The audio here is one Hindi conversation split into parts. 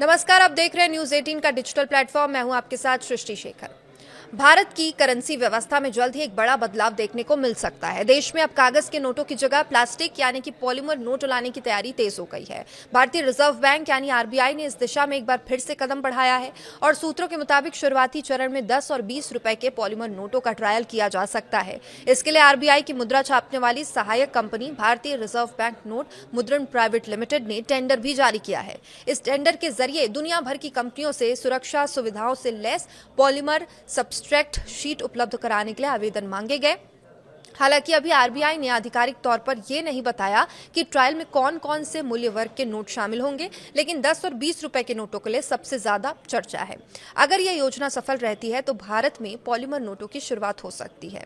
नमस्कार, आप देख रहे हैं न्यूज 18 का डिजिटल प्लेटफॉर्म। मैं हूं आपके साथ सृष्टि शेखर। भारत की करेंसी व्यवस्था में जल्द ही एक बड़ा बदलाव देखने को मिल सकता है। देश में अब कागज के नोटों की जगह प्लास्टिक यानी कि पॉलीमर नोट लाने की तैयारी तेज हो गई है। भारतीय रिजर्व बैंक यानी आरबीआई ने इस दिशा में एक बार फिर से कदम बढ़ाया है और सूत्रों के मुताबिक शुरुआती चरण में 10 और 20 रुपए के पॉलीमर नोटों का ट्रायल किया जा सकता है। इसके लिए आरबीआई की मुद्रा छापने वाली सहायक कंपनी भारतीय रिजर्व बैंक नोट मुद्रण प्राइवेट लिमिटेड ने टेंडर भी जारी किया है। इस टेंडर के जरिए दुनिया भर की कंपनियों से सुरक्षा सुविधाओं से लैस पॉलीमर सब्सट्रैक्ट शीट उपलब्ध कराने के लिए आवेदन मांगे गए। हालांकि अभी आरबीआई ने आधिकारिक तौर पर यह नहीं बताया कि ट्रायल में कौन कौन से मूल्य वर्ग के नोट शामिल होंगे, लेकिन 10 और 20 रुपए के नोटों के लिए सबसे ज्यादा चर्चा है। अगर यह योजना सफल रहती है तो भारत में पॉलीमर नोटों की शुरुआत हो सकती है।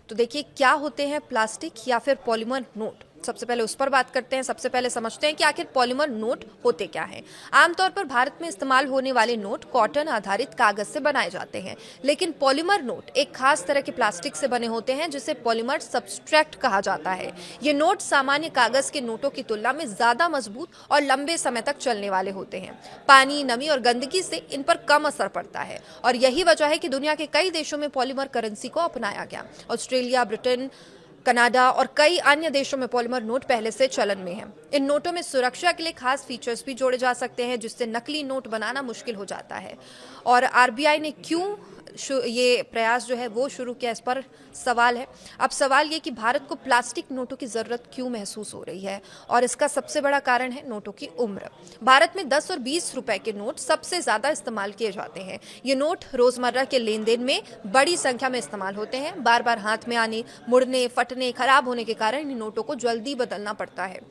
तो देखिए, क्या होते हैं प्लास्टिक या फिर पॉलीमर नोट। सबसे पहले उस पर बात करते हैं। सबसे पहले समझते हैं कि आखिर पॉलीमर नोट होते क्या हैं। आमतौर पर भारत में इस्तेमाल होने वाले नोट कॉटन आधारित कागज से बनाए जाते हैं, लेकिन पॉलीमर नोट एक खास तरह के प्लास्टिक से बने होते हैं जिसे पॉलीमर सब्सट्रैक्ट कहा जाता है। ये नोट सामान्य कागज के नोटों की तुलना में ज्यादा मजबूत और लंबे समय तक चलने वाले होते हैं। पानी, नमी और गंदगी से इन पर कम असर पड़ता है और यही वजह है कि दुनिया के कई देशों में पॉलीमर करेंसी को अपनाया गया। ऑस्ट्रेलिया, ब्रिटेन, कनाडा और कई अन्य देशों में पॉलीमर नोट पहले से चलन में है। इन नोटों में सुरक्षा के लिए खास फीचर्स भी जोड़े जा सकते हैं, जिससे नकली नोट बनाना मुश्किल हो जाता है। और आरबीआई ने क्यों ये प्रयास जो है वो शुरू किया, इस पर सवाल है। अब सवाल ये कि भारत को प्लास्टिक नोटों की जरूरत क्यों महसूस हो रही है, और इसका सबसे बड़ा कारण है नोटों की उम्र। भारत में 10 और 20 रुपए के नोट सबसे ज्यादा इस्तेमाल किए जाते हैं। ये नोट रोजमर्रा के लेन देन में बड़ी संख्या में इस्तेमाल होते हैं। बार बार हाथ में आने, मुड़ने, फटने, खराब होने के कारण इन नोटों को जल्दी बदलना पड़ता है।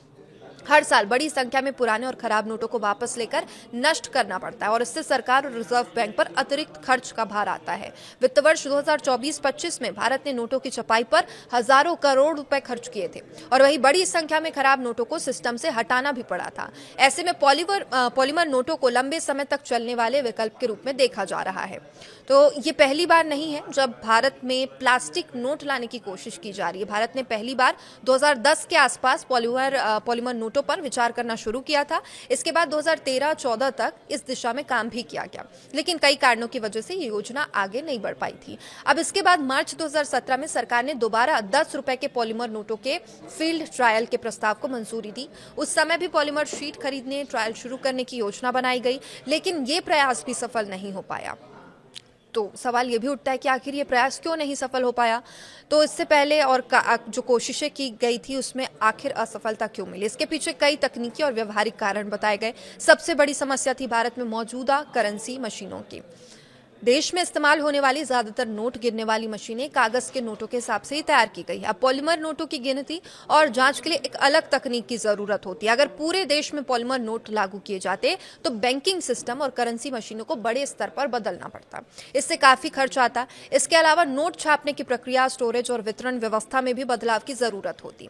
हर साल बड़ी संख्या में पुराने और खराब नोटों को वापस लेकर नष्ट करना पड़ता है और इससे सरकार और रिजर्व बैंक पर अतिरिक्त खर्च का भार आता है। वित्त वर्ष 2024-25 में भारत ने नोटों की छपाई पर हजारों करोड़ रुपए खर्च किए थे और वही बड़ी संख्या में खराब नोटों को सिस्टम से हटाना भी पड़ा था। ऐसे में पॉलीमर नोटों को लंबे समय तक चलने वाले विकल्प के रूप में देखा जा रहा है। तो ये पहली बार नहीं है जब भारत में प्लास्टिक नोट लाने की कोशिश की जा रही है। भारत ने पहली बार 2010 के आसपास पॉलीमर नोटों पर विचार करना शुरू किया था। इसके बाद 2013-14 तक इस दिशा में काम भी किया गया, लेकिन कई कारणों की वजह से ये योजना आगे नहीं बढ़ पाई थी। अब इसके बाद मार्च 2017 में सरकार ने दोबारा 10 रुपए के पॉलीमर नोटों के फील्ड ट्रायल के प्रस्ताव को मंजूरी दी। उस समय भी पॉलीमर शीट खरीदने, ट्रायल शुरू करने की योजना बनाई गई, लेकिन ये प्रयास भी सफल नहीं हो पाया। तो सवाल ये भी उठता है कि आखिर ये प्रयास क्यों नहीं सफल हो पाया। तो इससे पहले और जो कोशिशें की गई थी उसमें आखिर असफलता क्यों मिली, इसके पीछे कई तकनीकी और व्यवहारिक कारण बताए गए। सबसे बड़ी समस्या थी भारत में मौजूदा करेंसी मशीनों की। देश में इस्तेमाल होने वाली ज्यादातर नोट गिनने वाली मशीनें कागज के नोटों के हिसाब से ही तैयार की गई है। अब पॉलीमर नोटों की गिनती और जांच के लिए एक अलग तकनीक की जरूरत होती है। अगर पूरे देश में पॉलीमर नोट लागू किए जाते तो बैंकिंग सिस्टम और करेंसी मशीनों को बड़े स्तर पर बदलना पड़ता, इससे काफी खर्च आता। इसके अलावा नोट छापने की प्रक्रिया, स्टोरेज और वितरण व्यवस्था में भी बदलाव की जरूरत होती।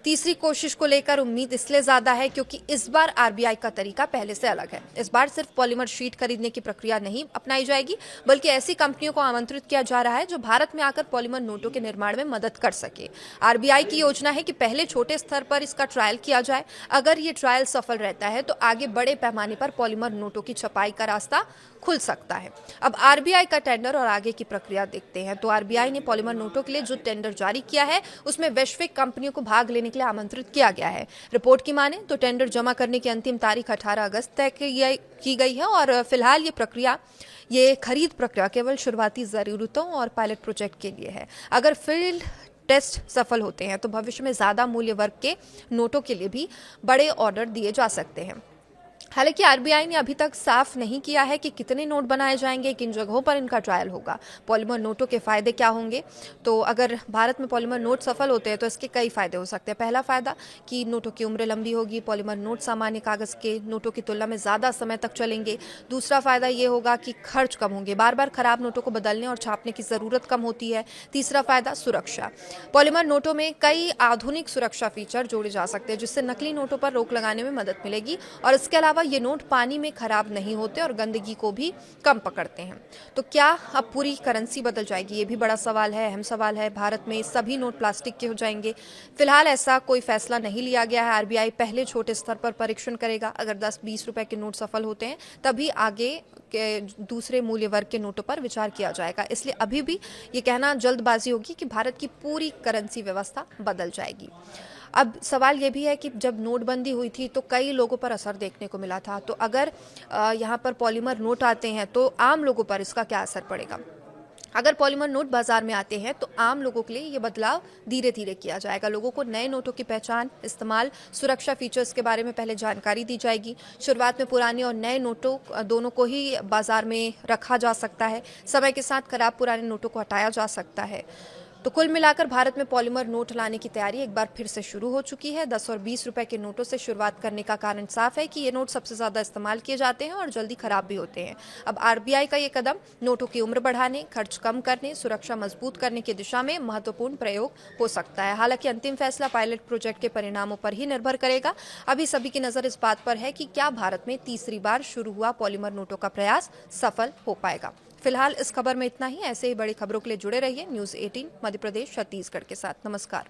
तीसरी कोशिश को लेकर उम्मीद इसलिए ज्यादा है क्योंकि इस बार आरबीआई का तरीका पहले से अलग है। इस बार सिर्फ पॉलीमर शीट खरीदने की प्रक्रिया नहीं अपनाई जाएगी, बल्कि ऐसी कंपनियों को आमंत्रित किया जा रहा है जो भारत में आकर पॉलीमर नोटों के निर्माण में मदद कर सके। आरबीआई की योजना है कि पहले छोटे स्तर पर इसका ट्रायल किया जाए। अगर ये ट्रायल सफल रहता है तो आगे बड़े पैमाने पर पॉलीमर नोटों की छपाई का रास्ता खुल सकता है। अब आरबीआई का टेंडर और आगे की प्रक्रिया देखते हैं। तो आरबीआई ने पॉलीमर नोटों के लिए जो टेंडर जारी किया है उसमें वैश्विक कंपनियों को भाग लेने के लिए आमंत्रित किया गया है। रिपोर्ट की माने तो टेंडर जमा करने की अंतिम तारीख 18 अगस्त तय की गई है और फिलहाल ये खरीद प्रक्रिया केवल शुरुआती जरूरतों और पायलट प्रोजेक्ट के लिए है। अगर फील्ड टेस्ट सफल होते हैं तो भविष्य में ज्यादा मूल्य वर्ग के नोटों के लिए भी बड़े ऑर्डर दिए जा सकते हैं। हालांकि आरबीआई ने अभी तक साफ नहीं किया है कि कितने नोट बनाए जाएंगे, किन जगहों पर इनका ट्रायल होगा। पॉलीमर नोटों के फायदे क्या होंगे। तो अगर भारत में पॉलीमर नोट सफल होते हैं तो इसके कई फायदे हो सकते हैं। पहला फायदा कि नोटों की उम्र लंबी होगी। पॉलीमर नोट सामान्य कागज के नोटों की तुलना में ज्यादा समय तक चलेंगे। दूसरा फायदा ये होगा कि खर्च कम होंगे, बार बार खराब नोटों को बदलने और छापने की जरूरत कम होती है। तीसरा फायदा सुरक्षा। पॉलीमर नोटों में कई आधुनिक सुरक्षा फीचर जोड़े जा सकते हैं जिससे नकली नोटों पर रोक लगाने में मदद मिलेगी। और इसके अलावा ये नोट पानी में खराब नहीं होते और गंदगी को भी कम पकड़ते हैं। तो क्या अब पूरी करेंसी बदल जाएगी? ये भी बड़ा सवाल है, अहम सवाल है। भारत में सभी नोट प्लास्टिक के हो जाएंगे? फिलहाल ऐसा कोई फैसला नहीं लिया गया है। आरबीआई पहले छोटे स्तर पर परीक्षण करेगा। अगर 10-20 रुपए के नोट सफल होते हैं तभी आगे के दूसरे मूल्य वर्ग के नोटों पर विचार किया जाएगा। इसलिए अभी भी ये कहना जल्दबाजी होगी कि भारत की पूरी करेंसी व्यवस्था बदल जाएगी। अब सवाल ये भी है कि जब नोटबंदी हुई थी तो कई लोगों पर असर देखने को मिला था। तो अगर यहाँ पर पॉलीमर नोट आते हैं तो आम लोगों पर इसका क्या असर पड़ेगा? अगर पॉलीमर नोट बाजार में आते हैं तो आम लोगों के लिए ये बदलाव धीरे धीरे किया जाएगा। लोगों को नए नोटों की पहचान, इस्तेमाल, सुरक्षा फीचर्स के बारे में पहले जानकारी दी जाएगी। शुरुआत में पुराने और नए नोटों दोनों को ही बाजार में रखा जा सकता है। समय के साथ खराब पुराने नोटों को हटाया जा सकता है। तो कुल मिलाकर भारत में पॉलीमर नोट लाने की तैयारी एक बार फिर से शुरू हो चुकी है। 10 और 20 रुपए के नोटों से शुरुआत करने का कारण साफ है कि ये नोट सबसे ज्यादा इस्तेमाल किए जाते हैं और जल्दी खराब भी होते हैं। अब आरबीआई का ये कदम नोटों की उम्र बढ़ाने, खर्च कम करने, सुरक्षा मजबूत करने की दिशा में महत्वपूर्ण प्रयोग हो सकता है। हालांकि अंतिम फैसला पायलट प्रोजेक्ट के परिणामों पर ही निर्भर करेगा। अभी सभी की नजर इस बात पर है कि क्या भारत में तीसरी बार शुरू हुआ पॉलीमर नोटों का प्रयास सफल हो पाएगा। फिलहाल इस खबर में इतना ही। ऐसे ही बड़ी खबरों के लिए जुड़े रहिए न्यूज़ 18 मध्य प्रदेश छत्तीसगढ़ के साथ। नमस्कार।